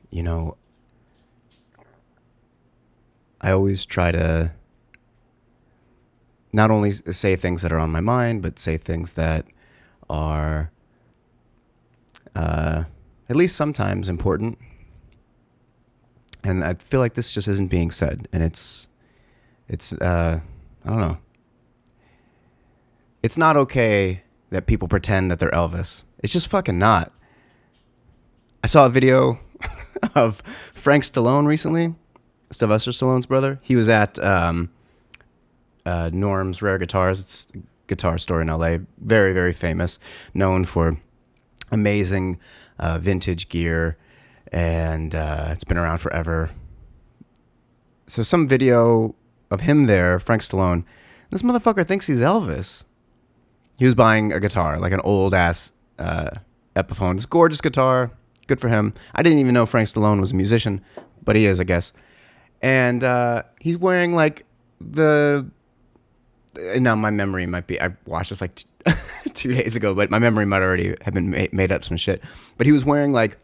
you know, I always try to not only say things that are on my mind, but say things that are at least sometimes important. And I feel like this just isn't being said, and it's I don't know. It's not okay that people pretend that they're Elvis. It's just fucking not. I saw a video of Frank Stallone recently, Sylvester Stallone's brother. He was at Norm's Rare Guitars. It's a guitar store in LA. Very, very famous. Known for amazing vintage gear. And it's been around forever. So some video of him there, Frank Stallone. This motherfucker thinks he's Elvis. He was buying a guitar, like an old-ass Epiphone. This gorgeous guitar. Good for him. I didn't even know Frank Stallone was a musician, but he is, I guess. And he's wearing, like, now my memory might be, I watched this, like, 2 days ago, but my memory might already have been made up some shit. But he was wearing, like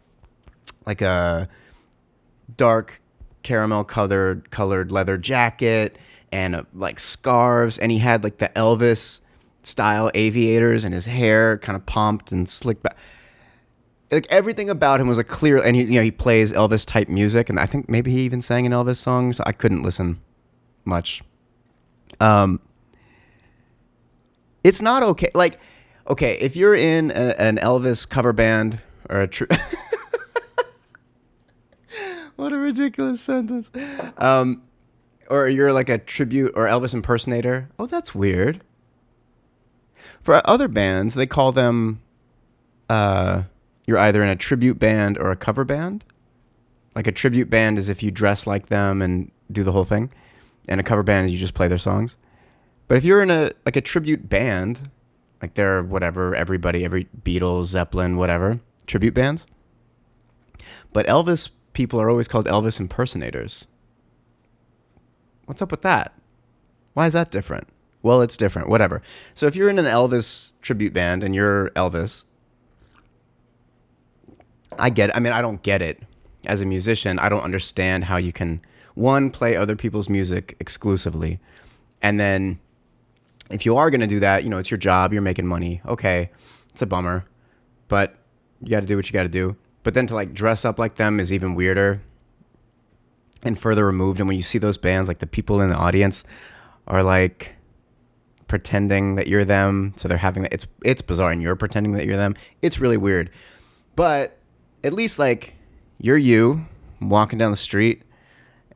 a dark caramel colored leather jacket and like scarves, and he had like the Elvis style aviators, and his hair kind of pomped and slicked back. Like everything about him was a clear, and he plays Elvis type music, and I think maybe he even sang an Elvis song. So I couldn't listen much. It's not okay. Like, okay, if you're in an Elvis cover band or a what a ridiculous sentence. Or you're like a tribute or Elvis impersonator. Oh, that's weird. For other bands, they call them, you're either in a tribute band or a cover band. Like a tribute band is if you dress like them and do the whole thing. And a cover band is you just play their songs. But if you're in a tribute band, like they're whatever, every Beatles, Zeppelin, whatever, tribute bands. But Elvis people are always called Elvis impersonators. What's up with that? Why is that different? Well, it's different. Whatever. So if you're in an Elvis tribute band and you're Elvis, I get it. I mean, I don't get it. As a musician, I don't understand how you can, one, play other people's music exclusively. And then if you are going to do that, it's your job. You're making money. Okay. It's a bummer. But you got to do what you got to do. But then to like dress up like them is even weirder and further removed. And when you see those bands, like the people in the audience are like pretending that you're them. So they're having that. It's bizarre. And you're pretending that you're them. It's really weird. But at least like you're you. I'm walking down the street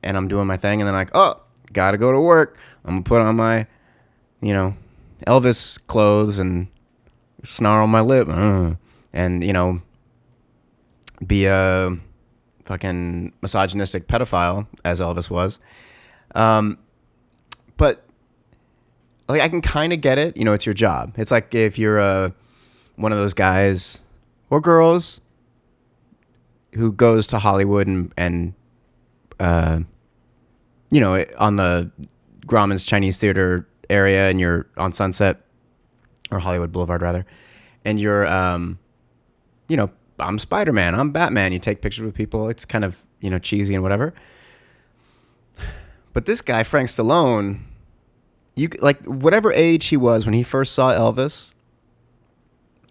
and I'm doing my thing. And then like, oh, got to go to work. I'm going to put on my, Elvis clothes and snarl my lip. And, be a fucking misogynistic pedophile, as Elvis was. But like I can kind of get it. It's your job. It's like if you're one of those guys or girls who goes to Hollywood and on the Grauman's Chinese Theater area, and you're on Sunset or Hollywood Boulevard rather, and you're I'm Spider-Man, I'm Batman. You take pictures with people. It's kind of, cheesy and whatever. But this guy, Frank Stallone, like whatever age he was when he first saw Elvis,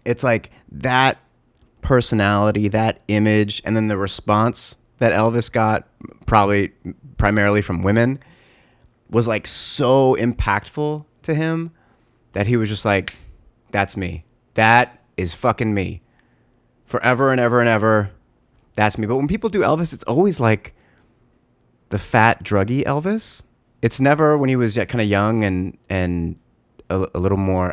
it's like that personality, that image, and then the response that Elvis got, probably primarily from women, was like so impactful to him that he was just like, that's me. That is fucking me. Forever and ever and ever, that's me. But when people do Elvis, it's always like the fat, druggy Elvis. It's never when he was kind of young and a little more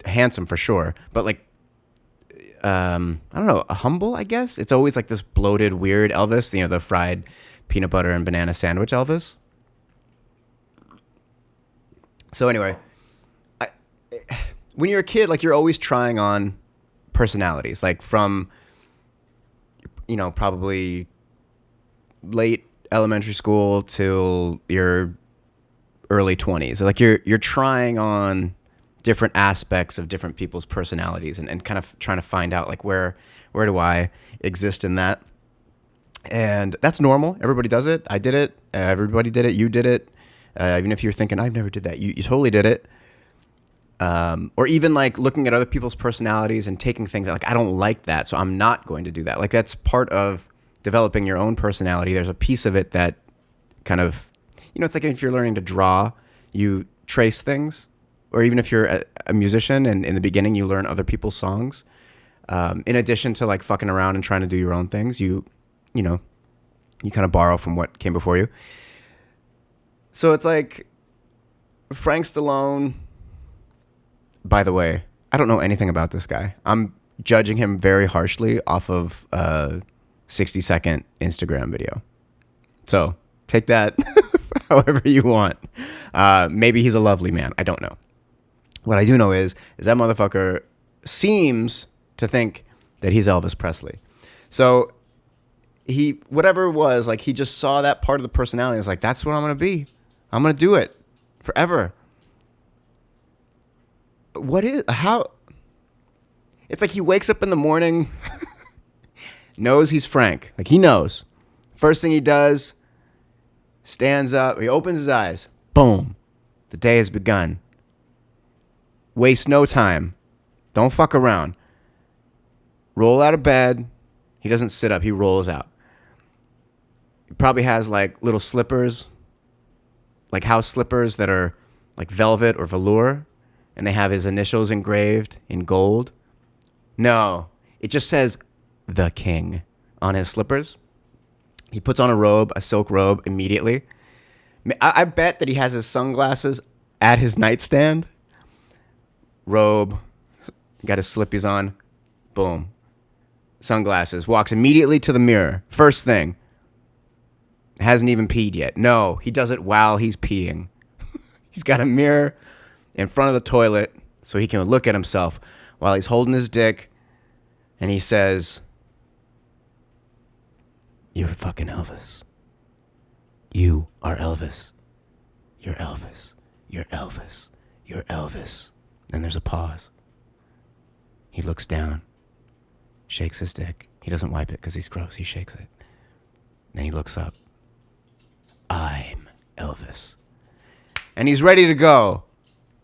handsome for sure. But like, I don't know, humble, I guess. It's always like this bloated, weird Elvis. The fried peanut butter and banana sandwich Elvis. So anyway, when you're a kid, like you're always trying on personalities, like from, probably late elementary school till your early 20s. Like you're trying on different aspects of different people's personalities and kind of trying to find out like where do I exist in that. And that's normal. Everybody does it. I did it. Everybody did it. You did it. Even if you're thinking, I've never did that, you totally did it. Or even like looking at other people's personalities and taking things like, I don't like that, so I'm not going to do that. Like that's part of developing your own personality. There's a piece of it that kind of, it's like if you're learning to draw, you trace things. Or even if you're a musician and in the beginning you learn other people's songs. In addition to like fucking around and trying to do your own things, you kind of borrow from what came before you. So it's like Frank Stallone, by the way, I don't know anything about this guy. I'm judging him very harshly off of a 60-second Instagram video. So take that however you want. Maybe he's a lovely man. I don't know. What I do know is that motherfucker seems to think that he's Elvis Presley. So whatever it was, like he just saw that part of the personality and was like, that's what I'm going to be. I'm going to do it forever. It's like he wakes up in the morning, knows he's Frank. Like he knows. First thing he does, stands up, he opens his eyes. Boom. The day has begun. Waste no time. Don't fuck around. Roll out of bed. He doesn't sit up. He rolls out. He probably has like little slippers, like house slippers that are like velvet or velour, and they have his initials engraved in gold. No, it just says "The King" on his slippers. He puts on a robe, a silk robe, immediately. I bet that he has his sunglasses at his nightstand. Robe, got his slippies on. Boom. Sunglasses. Walks immediately to the mirror. First thing. Hasn't even peed yet. No, he does it while he's peeing. He's got a mirror in front of the toilet so he can look at himself while he's holding his dick. And he says, "You're fucking Elvis. You are Elvis. You're Elvis. You're Elvis. You're Elvis." Then there's a pause. He looks down, shakes his dick. He doesn't wipe it because he's gross. He shakes it. Then he looks up. "I'm Elvis." And he's ready to go.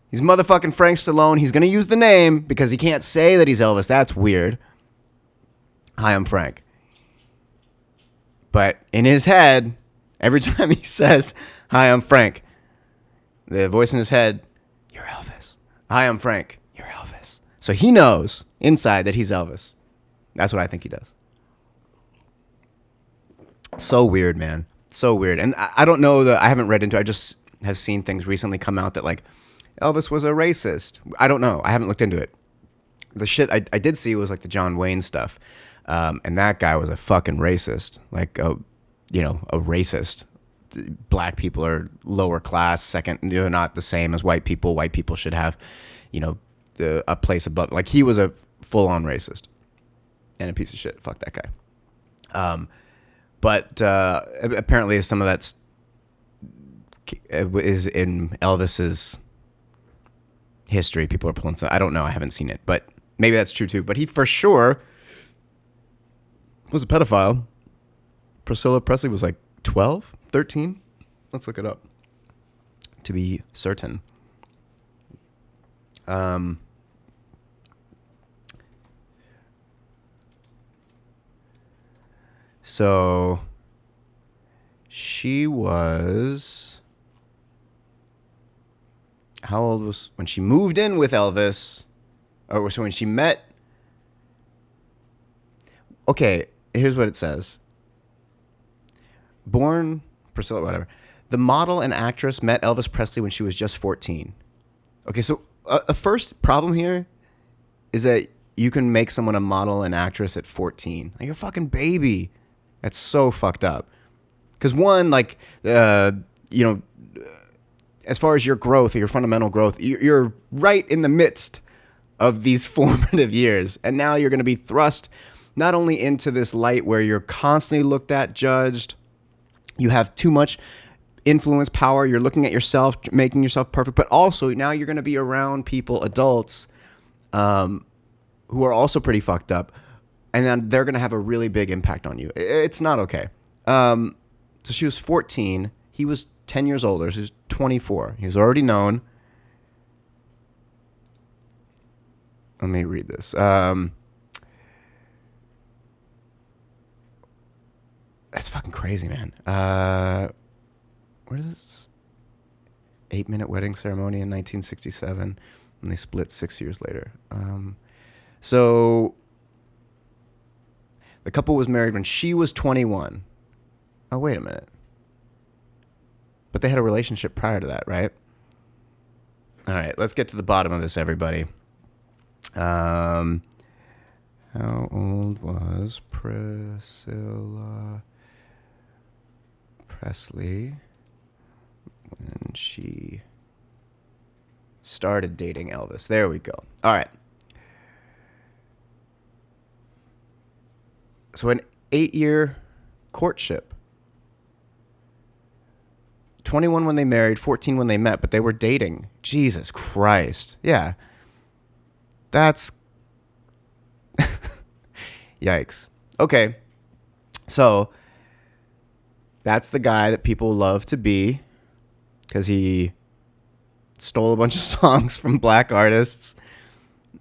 He's motherfucking Frank Stallone. He's going to use the name because he can't say that he's Elvis. That's weird. "Hi, I'm Frank." But in his head, every time he says, "Hi, I'm Frank," the voice in his head, "You're Elvis. Hi, I'm Frank. You're Elvis." So he knows inside that he's Elvis. That's what I think he does. So weird, man. So weird. And I don't know I haven't read into it. I just have seen things recently come out that like Elvis was a racist. I don't know. I haven't looked into it. The shit I did see was like the John Wayne stuff. And that guy was a fucking racist. Like, a racist. Black people are lower class, second, they're not the same as white people. White people should have, a place above. Like, he was a full-on racist and a piece of shit. Fuck that guy. But apparently some of that is in Elvis's history. People are pulling stuff. I don't know. I haven't seen it, but maybe that's true too. But he for sure was a pedophile. Priscilla Presley was like 12, 13. Let's look it up to be certain. So she was, how old was when she moved in with Elvis? Or so when she met. Okay, here's what it says. Born Priscilla, whatever. The model and actress met Elvis Presley when she was just 14. Okay, so a first problem here is that you can make someone a model and actress at 14. Like, you're a fucking baby. That's so fucked up. Because one, like, as far as your growth, your fundamental growth, you're right in the midst of these formative years. And now you're going to be thrust not only into this light where you're constantly looked at, judged, you have too much influence, power. You're looking at yourself, making yourself perfect, but also now you're going to be around people, adults, who are also pretty fucked up, and then they're going to have a really big impact on you. It's not okay. So she was 14. He was 10 years older. She was 24. He was already known. Let me read this. That's fucking crazy, man. Where is this? 8-minute wedding ceremony in 1967, and they split 6 years later. So the couple was married when she was 21. Oh, wait a minute. But they had a relationship prior to that, right? All right, let's get to the bottom of this, everybody. How old was Priscilla Presley when she started dating Elvis? There we go. All right. So an 8-year courtship. 21 when they married, 14 when they met, but they were dating. Jesus Christ. Yeah. That's... Yikes. Okay. So that's the guy that people love to be because he stole a bunch of songs from black artists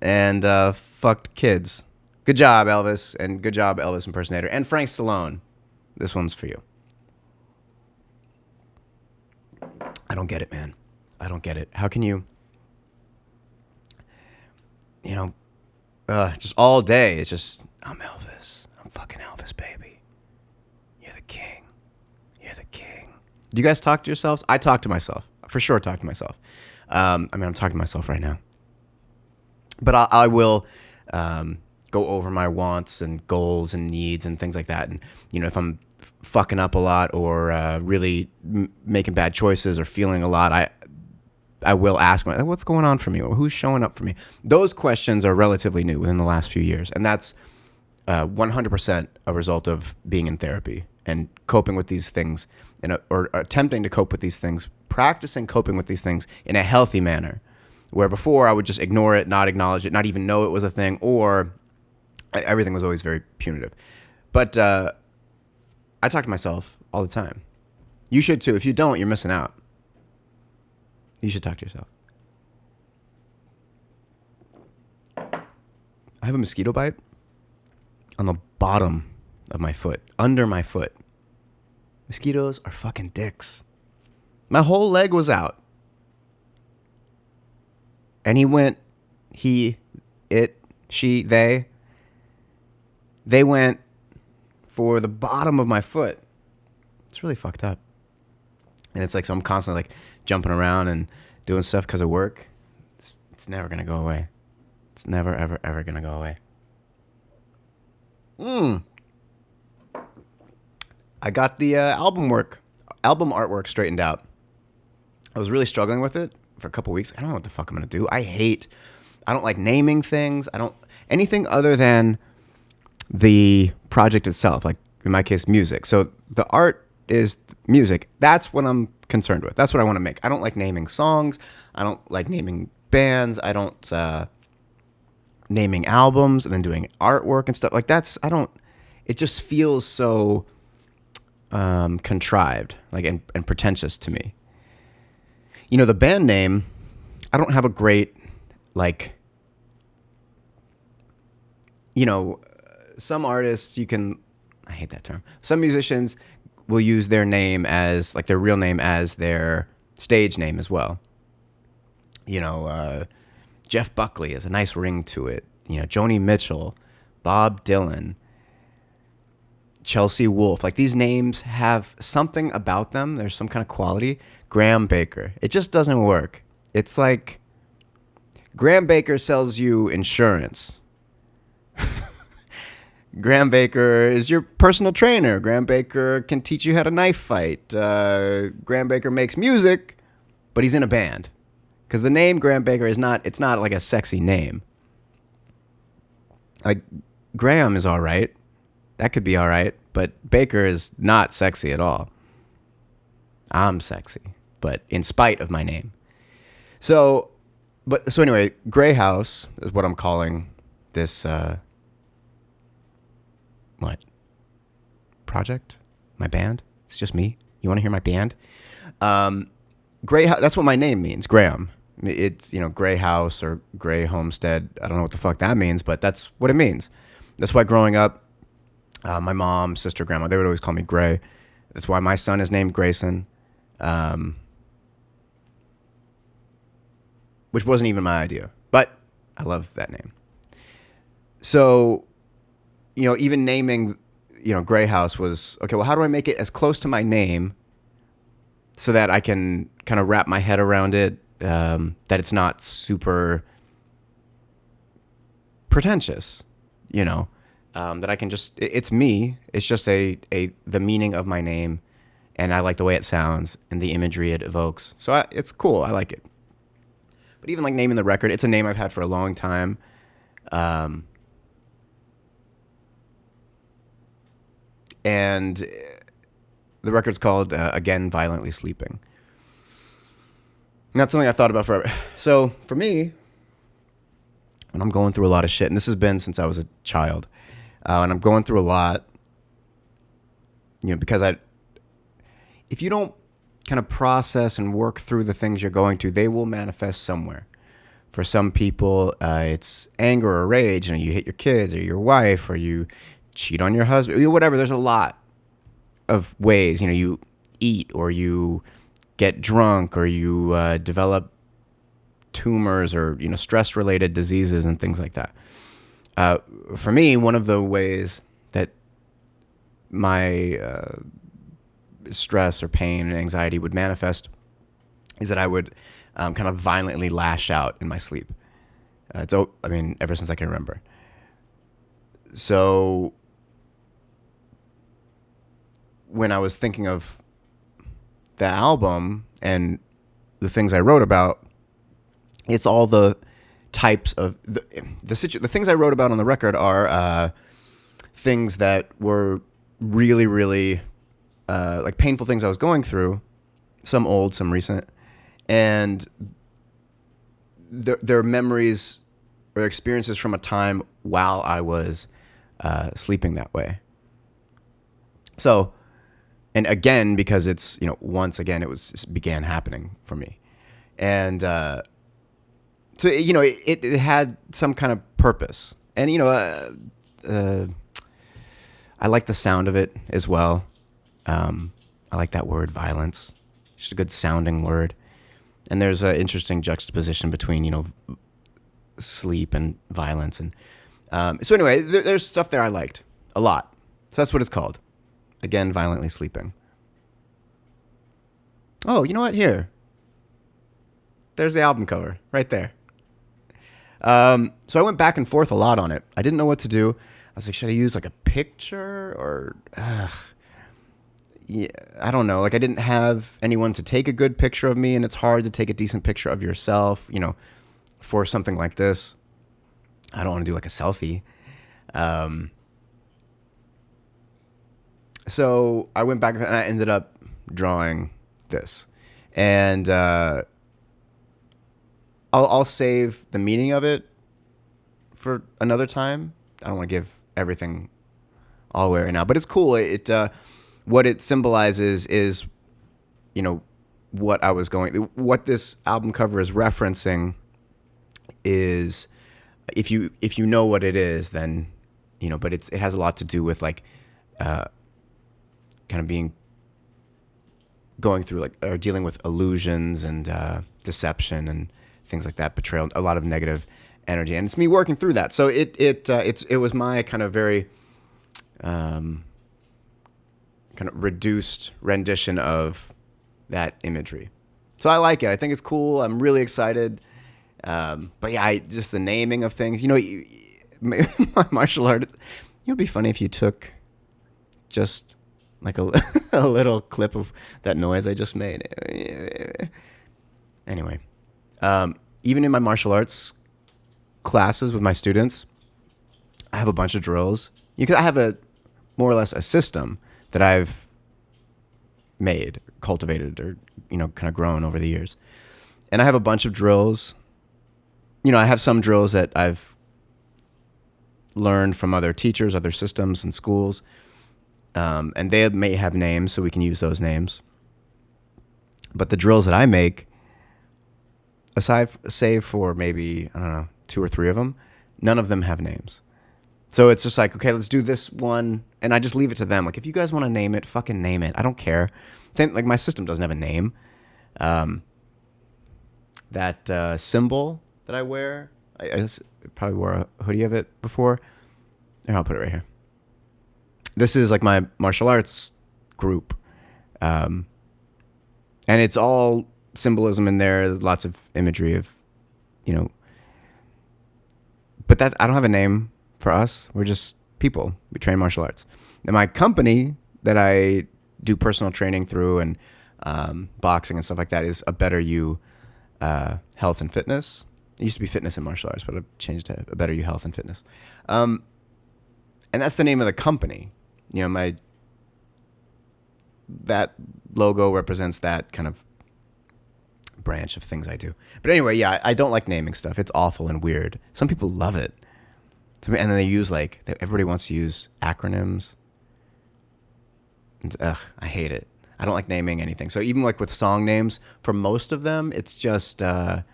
and fucked kids. Good job, Elvis, and good job, Elvis impersonator. And Frank Stallone. This one's for you. I don't get it, man. I don't get it. How can you, just all day, it's just, I'm Elvis. I'm fucking Elvis, baby. You're the king. You're the king. Do you guys talk to yourselves? I talk to myself. For sure talk to myself. I'm talking to myself right now. But I will go over my wants and goals and needs and things like that. And, if I'm fucking up a lot or really making bad choices or feeling a lot, I will ask myself, what's going on for me? Or who's showing up for me? Those questions are relatively new within the last few years. And that's 100% a result of being in therapy and coping with these things or attempting to cope with these things, practicing coping with these things in a healthy manner. Where before I would just ignore it, not acknowledge it, not even know it was a thing, or everything was always very punitive. But I talk to myself all the time. You should too. If you don't, you're missing out. You should talk to yourself. I have a mosquito bite on the bottom of my foot, under my foot. Mosquitoes are fucking dicks. My whole leg was out. And he, it, she, they went for the bottom of my foot. It's really fucked up. And it's like, so I'm constantly like jumping around and doing stuff because of work. It's never going to go away. It's never, ever, ever going to go away. I got the album artwork straightened out. I was really struggling with it for a couple weeks. I don't know what the fuck I'm going to do. I don't like naming things. Anything other than the project itself, like in my case, music. So the art is music. That's what I'm concerned with. That's what I want to make. I don't like naming songs. I don't like naming bands. I don't naming albums and then doing artwork and stuff. Like it just feels so contrived, like and pretentious to me. The band name, I don't have a great, some artists I hate that term. Some musicians will use their name as, their real name as their stage name as well. Jeff Buckley has a nice ring to it. Joni Mitchell, Bob Dylan, Chelsea Wolfe. These names have something about them. There's some kind of quality. Graham Baker. It just doesn't work. It's like Graham Baker sells you insurance. Graham Baker is your personal trainer. Graham Baker can teach you how to knife fight. Graham Baker makes music, but he's in a band. Because the name Graham Baker it's not like a sexy name. Like, Graham is all right. That could be all right. But Baker is not sexy at all. I'm sexy, but in spite of my name. So, so anyway, Gray House is what I'm calling this, what? Project? My band? It's just me. You want to hear my band? Gray House, that's what my name means, Graham. It's, Gray House or Gray Homestead. I don't know what the fuck that means, but that's what it means. That's why growing up, my mom, sister, grandma, they would always call me Gray. That's why my son is named Grayson, which wasn't even my idea, but I love that name. So, even naming, Gray House was, okay, well, how do I make it as close to my name so that I can kind of wrap my head around it, that it's not super pretentious, that I can just, it's me. It's just the meaning of my name, and I like the way it sounds and the imagery it evokes. So it's cool. I like it. But even like naming the record, it's a name I've had for a long time. And the record's called Again, Violently Sleeping. And that's something I thought about forever. So for me, when I'm going through a lot of shit, and this has been since I was a child, and I'm going through a lot, because if you don't kind of process and work through the things you're going through, they will manifest somewhere. For some people, it's anger or rage. You hit your kids or your wife, or you cheat on your husband, whatever. There's a lot of ways. You eat, or you get drunk, or you develop tumors, or stress-related diseases and things like that. For me, one of the ways that my stress or pain and anxiety would manifest is that I would kind of violently lash out in my sleep. Ever since I can remember. So when I was thinking of the album and the things I wrote about, it's all the types of the things I wrote about on the record are things that were really, really like painful things I was going through, some old, some recent, and they're memories or experiences from a time while I was sleeping that way. So, and again, because it's, once again, it began happening for me. And so, it had some kind of purpose. And, I like the sound of it as well. I like that word, violence. It's just a good sounding word. And there's an interesting juxtaposition between, sleep and violence. And so anyway, there's stuff there I liked a lot. So that's what it's called. Again, Violently Sleeping. Oh, you know what? Here. There's the album cover right there. So I went back and forth a lot on it. I didn't know what to do. I was like, should I use like a picture or... Yeah, I don't know. Like, I didn't have anyone to take a good picture of me, and it's hard to take a decent picture of yourself, for something like this. I don't want to do like a selfie. So I went back and I ended up drawing this. And I'll save the meaning of it for another time. I don't want to give everything all away right now, but it's cool. What it symbolizes is, what this album cover is referencing is, if you know what it is, then, but it has a lot to do with like, kind of going through like, or dealing with illusions and deception and things like that, betrayal, a lot of negative energy, and it's me working through that. So it was my kind of very kind of reduced rendition of that imagery. So I like it. I think it's cool. I'm really excited. But yeah, just the naming of things. My martial art. It'd be funny if you took just like a little clip of that noise I just made. Anyway, even in my martial arts classes with my students, I have a bunch of drills. I have more or less a system that I've made, cultivated, or, kind of grown over the years. And I have a bunch of drills. I have some drills that I've learned from other teachers, other systems and schools. And they may have names, so we can use those names. But the drills that I make, save for maybe, I don't know, 2 or 3 of them, none of them have names. So it's just like, okay, let's do this one. And I just leave it to them. Like, if you guys want to name it, fucking name it. I don't care. Like, my system doesn't have a name. That symbol that I wear, I probably wore a hoodie of it before. Here, I'll put it right here. This is like my martial arts group. And it's all symbolism in there, lots of imagery of, but that I don't have a name for us. We're just people. We train martial arts. And my company that I do personal training through and boxing and stuff like that is A Better You Health and Fitness. It used to be Fitness and Martial Arts, but I've changed it to A Better You Health and Fitness. And that's the name of the company. That logo represents that kind of branch of things I do. But anyway, yeah, I don't like naming stuff. It's awful and weird. Some people love it. And then they use everybody wants to use acronyms. And, I hate it. I don't like naming anything. So even like with song names, for most of them, it's just, like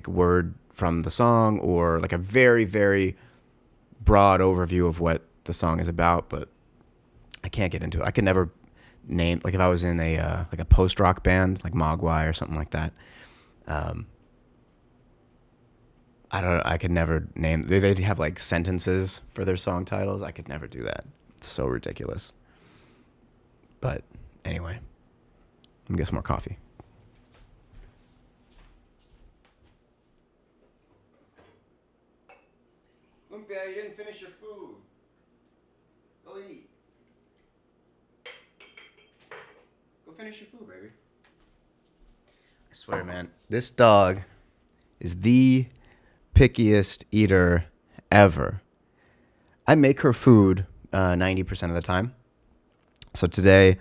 a word from the song or like a very, very broad overview of what the song is about, but I can't get into it. I could never name, like if I was in a like a post-rock band, like Mogwai or something like that, I could never name, they have like sentences for their song titles. I could never do that. It's so ridiculous. But anyway, let me get some more coffee. Lumpia, you didn't finish your food. Go eat. Go finish your food, baby. I swear, man, this dog is the pickiest eater ever. I make her food 90% of the time. So today,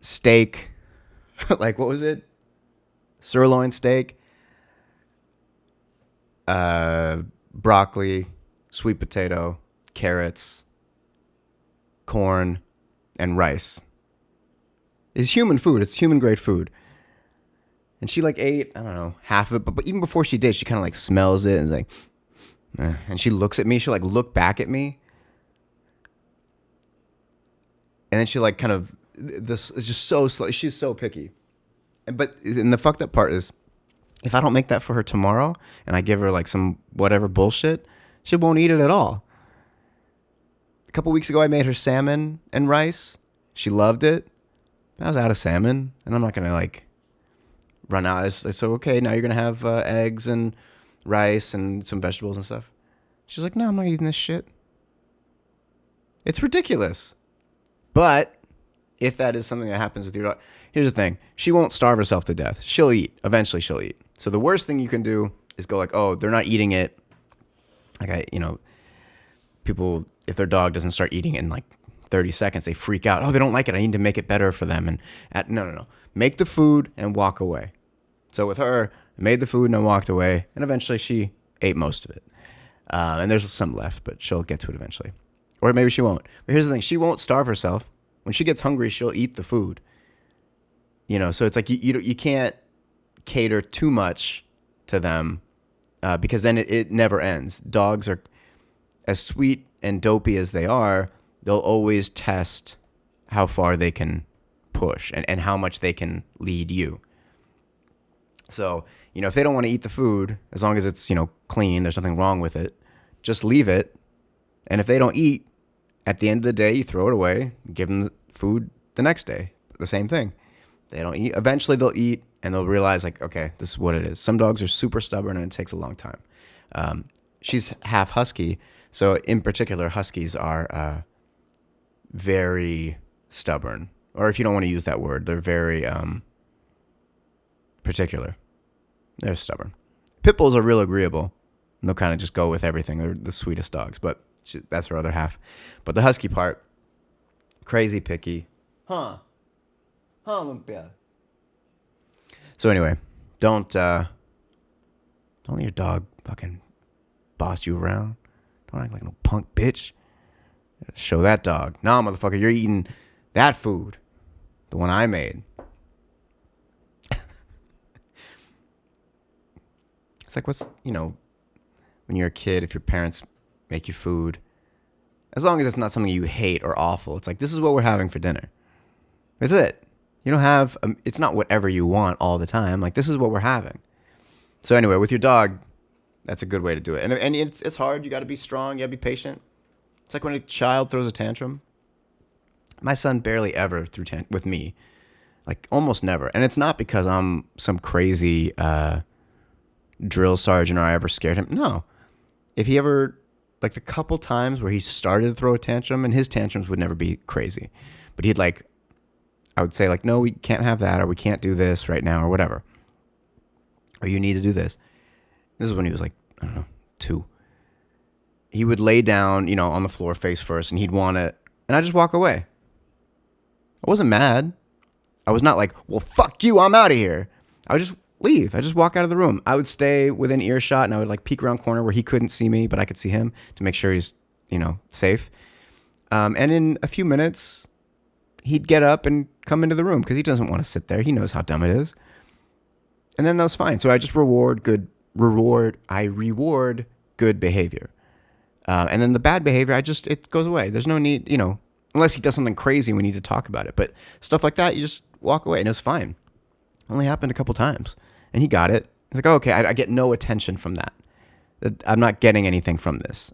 steak, like what was it? Sirloin steak, broccoli, sweet potato, carrots, corn, and rice. It's human food. It's human grade food. And she ate, I don't know, half of it. But even before she did, she kind of smells it and is like, eh. And she looks at me. She'll look back at me. And then she kind of, this is just so slow. She's so picky. And the fucked up part is, if I don't make that for her tomorrow and I give her some whatever bullshit, she won't eat it at all. A couple weeks ago, I made her salmon and rice. She loved it. I was out of salmon, and I'm not going to run out. So, okay, now you're going to have eggs and rice and some vegetables and stuff. She's like, no, I'm not eating this shit. It's ridiculous. But if that is something that happens with your dog, here's the thing. She won't starve herself to death. She'll eat. Eventually, she'll eat. So the worst thing you can do is go oh, they're not eating it. People, if their dog doesn't start eating it in 30 seconds, they freak out. Oh, they don't like it. I need to make it better for them. And no. Make the food and walk away. So with her, I made the food and I walked away. And eventually she ate most of it. And there's some left, but she'll get to it eventually. Or maybe she won't. But here's the thing. She won't starve herself. When she gets hungry, she'll eat the food. So it's you can't cater too much to them because then it never ends. Dogs are as sweet and dopey as they are. They'll always test how far they can push and how much they can lead you. So, if they don't want to eat the food, as long as it's, clean, there's nothing wrong with it, just leave it. And if they don't eat, at the end of the day, you throw it away, give them food the next day. The same thing. They don't eat. Eventually they'll eat and they'll realize okay, this is what it is. Some dogs are super stubborn and it takes a long time. She's half husky. So in particular, huskies are very stubborn. Or if you don't want to use that word, they're very particular. They're stubborn. Pit bulls are real agreeable. And they'll kind of just go with everything. They're the sweetest dogs, but that's her other half. But the husky part, Crazy picky. Huh. Olympia. So anyway, don't let your dog fucking boss you around. Don't act like no punk bitch. Show that dog. Nah, motherfucker, you're eating that food. The one I made. It's like, when you're a kid, if your parents make you food, as long as it's not something you hate or awful, it's like, this is what we're having for dinner. That's it. You don't have, it's not whatever you want all the time. Like, this is what we're having. So anyway, with your dog, that's a good way to do it. And it's hard. You got to be strong. You got to be patient. It's like when a child throws a tantrum. My son barely ever threw tantrum with me. Like, almost never. And it's not because I'm some crazy drill sergeant or I ever scared him. No. If he ever, like the couple times where he started to throw a tantrum, and his tantrums would never be crazy. But he'd like, I would say like, no, we can't have that, or we can't do this right now, or whatever. Or you need to do this. This is when he was like, I don't know, 2. He would lay down, on the floor face first, and he'd want it. And I'd just walk away. I wasn't mad. I was not like, well, fuck you, I'm out of here. I would just leave. I just walk out of the room. I would stay within earshot, and I would like peek around corner where he couldn't see me, but I could see him to make sure he's, safe. And in a few minutes, he'd get up and come into the room because he doesn't want to sit there. He knows how dumb it is. And then that was fine. So I just reward good behavior. And then the bad behavior, it goes away. There's no need, unless he does something crazy, we need to talk about it. But stuff like that, you just walk away and it was fine. Only happened a couple times. And he got it. He's like, oh, okay, I get no attention from that. I'm not getting anything from this.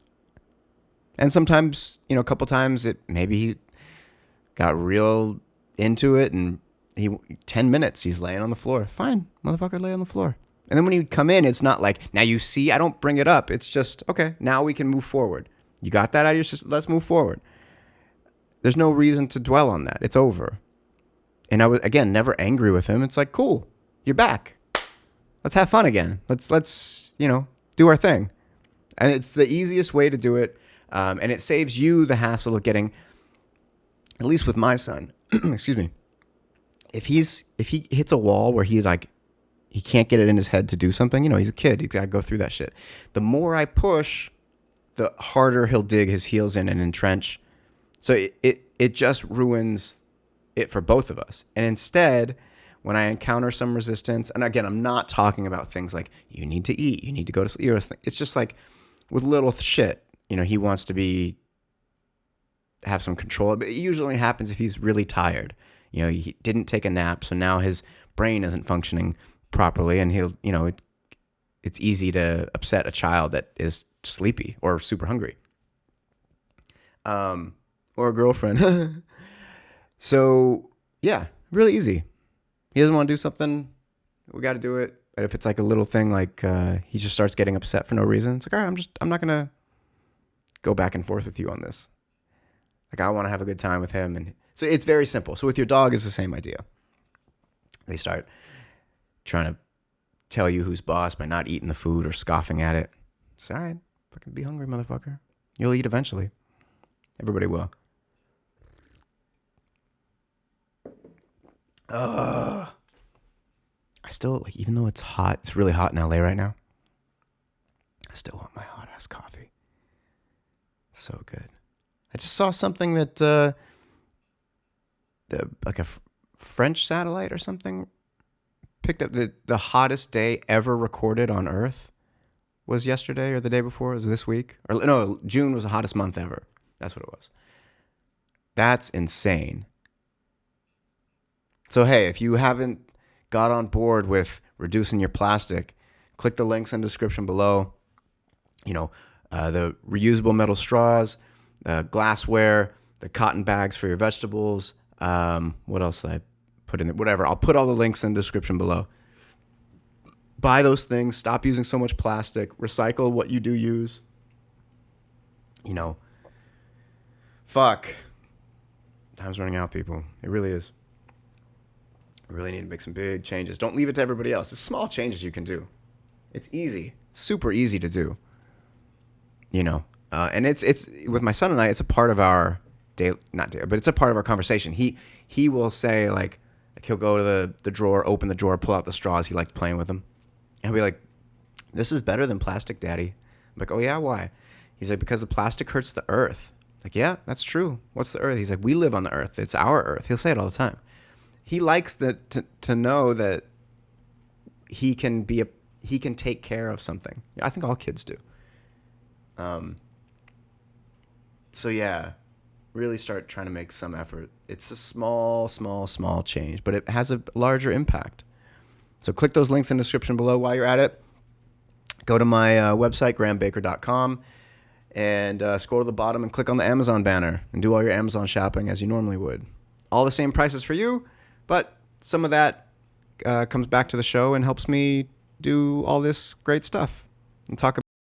And sometimes, a couple times, maybe he got real into it, and 10 minutes, he's laying on the floor. Fine, motherfucker, lay on the floor. And then when he'd come in, it's not like, now you see, I don't bring it up. It's just, okay, now we can move forward. You got that out of your system? Let's move forward. There's no reason to dwell on that. It's over. And I was, again, never angry with him. It's like, cool, you're back. Let's have fun again. Let's do our thing. And it's the easiest way to do it. And it saves you the hassle of getting, at least with my son, excuse me, if he hits a wall where he can't get it in his head to do something, he's a kid. He's got to go through that shit. The more I push, the harder he'll dig his heels in and entrench. So it just ruins it for both of us. And instead, when I encounter some resistance, and again, I'm not talking about things like, you need to eat, you need to go to sleep. It's just like with little shit, he wants to have some control. But it usually happens if he's really tired. He didn't take a nap, so now his brain isn't functioning properly, and he'll, it's easy to upset a child that is sleepy or super hungry. Or a girlfriend. So, yeah, really easy. He doesn't want to do something, we got to do it. But if it's like a little thing, like he just starts getting upset for no reason, it's like, all right, I'm not going to go back and forth with you on this. Like, I want to have a good time with him. And so it's very simple. So with your dog, it's the same idea. They start trying to tell you who's boss by not eating the food or scoffing at it. It's all right. Fucking be hungry, motherfucker. You'll eat eventually. Everybody will. I still, even though it's hot, it's really hot in LA right now, I still want my hot ass coffee. So good. I just saw something that, like a French satellite or something picked up the hottest day ever recorded on Earth was yesterday or the day before. It was this week. Or no, June was the hottest month ever. That's what it was. That's insane. So, hey, if you haven't got on board with reducing your plastic, click the links in the description below. The reusable metal straws, glassware, the cotton bags for your vegetables. What else did I put in it? Whatever. I'll put all the links in the description below. Buy those things. Stop using so much plastic. Recycle what you do use. Fuck. Time's running out, people. It really is. We really need to make some big changes. Don't leave it to everybody else. It's small changes you can do. It's easy. Super easy to do. And it's with my son and I, it's a part of our not daily, but it's a part of our conversation. He will say like he'll go to the drawer, open the drawer, pull out the straws. He likes playing with them. And he'll be like, "This is better than plastic, Daddy." I'm like, "Oh yeah, why?" He's like, "Because the plastic hurts the earth." Like, "Yeah, that's true. What's the earth?" He's like, "We live on the earth. It's our earth." He'll say it all the time. He likes that to know that he can take care of something. I think all kids do. So yeah, really start trying to make some effort. It's a small change, but it has a larger impact. So click those links in the description below while you're at it. Go to my website, grahambaker.com, and scroll to the bottom and click on the Amazon banner and do all your Amazon shopping as you normally would. All the same prices for you, but some of that comes back to the show and helps me do all this great stuff and talk